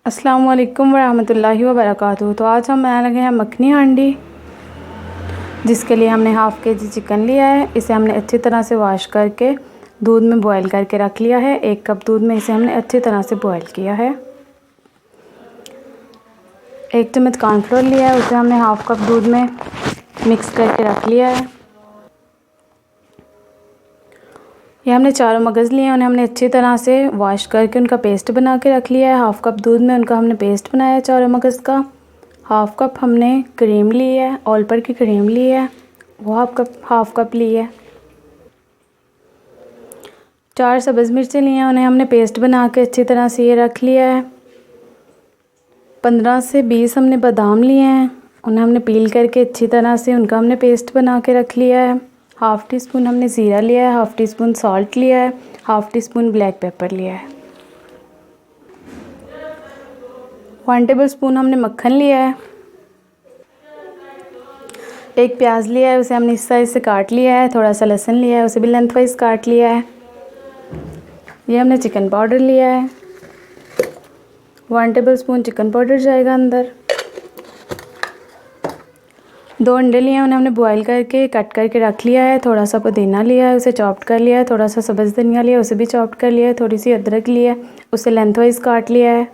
अस्सलाम वालेकुम वरहमतुल्लाहि वबरकातुहू। तो आज हम बनाने लगे हैं मखनी हांडी, जिसके लिए हमने हाफ़ केजी चिकन लिया है। इसे हमने अच्छी तरह से वॉश करके दूध में बॉईल करके रख लिया है। 1 कप दूध में इसे हमने अच्छी तरह से बॉईल किया है। 1 चम्मच कॉर्नफ्लोर लिया है, उसे हमने हाफ़ कप दूध में मिक्स करके रख लिया है। ये हमने चारों मगज़ लिए हैं, उन्हें हमने अच्छी तरह से वॉश करके उनका पेस्ट बना के रख लिया है। हाफ़ कप दूध में उनका हमने पेस्ट बनाया है चारों मगज़ का। हाफ़ कप हमने क्रीम ली है, ऑल पर की क्रीम ली है, वो हाफ़ कप ली है। 4 सब्ज़ मिर्चें ली हैं, उन्हें हमने पेस्ट बना के अच्छी तरह से ये रख लिया है। 15 से 20 हमने बादाम लिए हैं, उन्हें हमने पील करके अच्छी तरह से उनका हमने पेस्ट बना के रख लिया है। हाफ़ टी स्पून हमने ज़ीरा लिया है, हाफ़ टी स्पून सॉल्ट लिया है, half tea spoon black pepper लिया है। 1 टेबल स्पून हमने मक्खन लिया है। 1 प्याज लिया है, उसे हमने इस साइज़ से काट लिया है। थोड़ा सा लहसुन लिया है, उसे भी लेंथ वाइज काट लिया है। ये हमने चिकन पाउडर लिया है, 1 टेबल स्पून चिकन पाउडर जाएगा अंदर। 2 अंडे लिए हैं, उन्हें हमने बॉईल करके कट करके रख लिया है। थोड़ा सा पुदीना लिया है, उसे चॉप्ड कर लिया है। थोड़ा सा सब्ज़ धनिया लिया है, उसे भी चॉप्ड कर लिया है। थोड़ी सी अदरक लिया है, उसे लेंथ वाइज काट लिया है।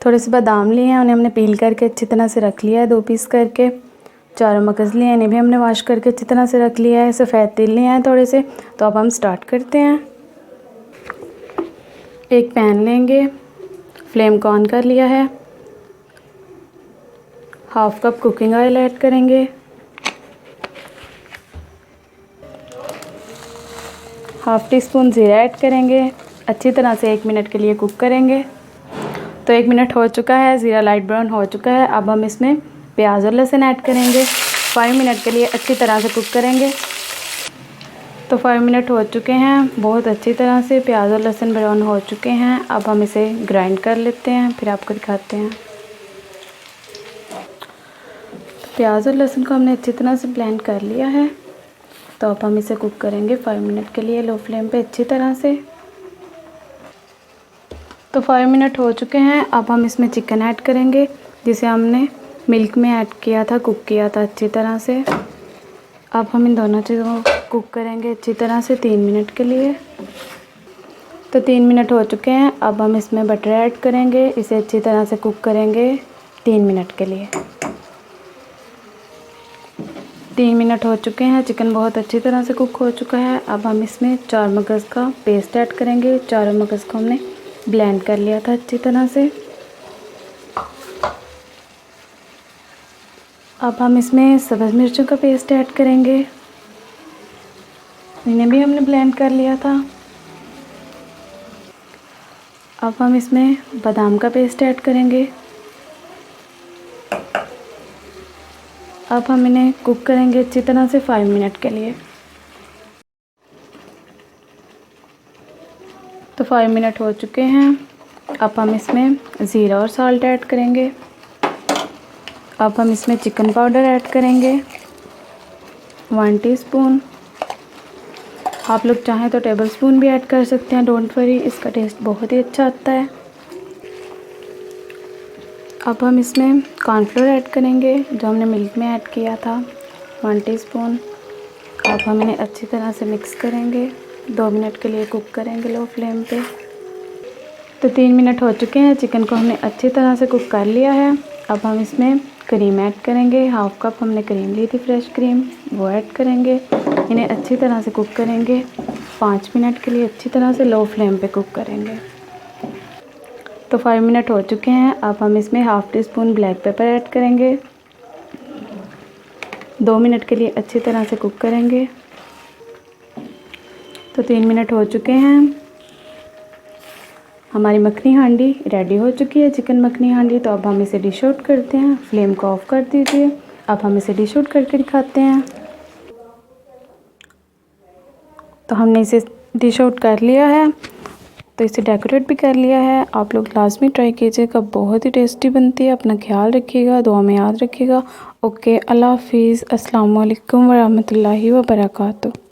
थोड़े से बादाम लिए हैं, उन्हें हमने पील करके अच्छी तरह से रख लिया है 2 पीस करके। चारों मगज़ लिए हैं, इन्हें भी हमने वॉश करके अच्छी तरह से रख लिया है। सफ़ेद तिल लिए हैं थोड़े से। तो अब हम स्टार्ट करते हैं। एक पैन लेंगे, फ्लेम को ऑन कर लिया है। Half cup cooking oil add करेंगे। हाफ़ टी स्पून ज़ीरा ऐड करेंगे। अच्छी तरह से 1 मिनट के लिए कुक करेंगे। तो 1 मिनट हो चुका है, ज़ीरा लाइट ब्राउन हो चुका है। अब हम इसमें प्याज और लहसुन ऐड करेंगे। 5 मिनट के लिए अच्छी तरह से कुक करेंगे। तो 5 मिनट हो चुके हैं, बहुत अच्छी तरह से प्याज और लहसुन ब्राउन हो चुके हैं। अब हम इसे ग्राइंड कर लेते हैं, फिर आपको दिखाते हैं। प्याज और लहसुन को हमने अच्छी तरह से ब्लेंड कर लिया है। तो अब हम इसे कुक करेंगे 5 मिनट के लिए लो फ्लेम पे अच्छी तरह से। तो 5 मिनट हो चुके हैं। अब हम इसमें चिकन ऐड करेंगे, जिसे हमने मिल्क में ऐड किया था, कुक किया था अच्छी तरह से। अब हम इन दोनों चीज़ों को कुक करेंगे अच्छी तरह से 3 मिनट के लिए। तो 3 मिनट हो चुके हैं। अब हम इसमें बटर ऐड करेंगे, इसे अच्छी तरह से कुक करेंगे 3 मिनट के लिए। 3 मिनट हो चुके हैं, चिकन बहुत अच्छी तरह से कुक हो चुका है। अब हम इसमें 4 मगज़ का पेस्ट ऐड करेंगे। चारों मगज़ को हमने ब्लेंड कर लिया था अच्छी तरह से। अब हम इसमें सब्ज़ मिर्चों का पेस्ट ऐड करेंगे, इन्हें भी हमने ब्लेंड कर लिया था। अब हम इसमें बादाम का पेस्ट ऐड करेंगे। अब हम इन्हें कुक करेंगे अच्छी तरह से 5 मिनट के लिए। तो 5 मिनट हो चुके हैं। अब हम इसमें ज़ीरा और सॉल्ट ऐड करेंगे। अब हम इसमें चिकन पाउडर ऐड करेंगे 1 टीस्पून। आप लोग चाहें तो टेबल स्पून भी ऐड कर सकते हैं, डोंट वरी, इसका टेस्ट बहुत ही अच्छा आता है। अब हम इसमें कॉर्नफ्लोर ऐड करेंगे, जो हमने मिल्क में ऐड किया था 1 टीस्पून। अब हम इन्हें अच्छी तरह से मिक्स करेंगे, 2 मिनट के लिए कुक करेंगे लो फ्लेम पे। तो 3 मिनट हो चुके हैं, चिकन को हमने अच्छी तरह से कुक कर लिया है। अब हम इसमें क्रीम ऐड करेंगे। हाफ़ कप हमने क्रीम ली थी, फ्रेश क्रीम, वो ऐड करेंगे। इन्हें अच्छी तरह से कुक करेंगे 5 मिनट के लिए, अच्छी तरह से लो फ्लेम पे कुक करेंगे। तो 5 मिनट हो चुके हैं। अब हम इसमें half tea spoon black pepper add करेंगे। 2 मिनट के लिए अच्छी तरह से कुक करेंगे। तो 3 मिनट हो चुके हैं, हमारी मखनी हांडी रेडी हो चुकी है, चिकन मखनी हांडी। तो अब हम इसे डिश आउट करते हैं, फ्लेम को ऑफ कर दीजिए। अब हम इसे डिश आउट करके दिखाते हैं। तो हमने इसे डिश आउट कर लिया है, तो इसे डेकोरेट भी कर लिया है। आप लोग लाजमी ट्राई कीजिएगा, बहुत ही टेस्टी बनती है। अपना ख्याल रखिएगा, दुआ में याद रखिएगा। ओके, अल्लाह हाफिज़, अस्सलाम वालेकुम वरहमतुल्लाहि वबरकातुहू।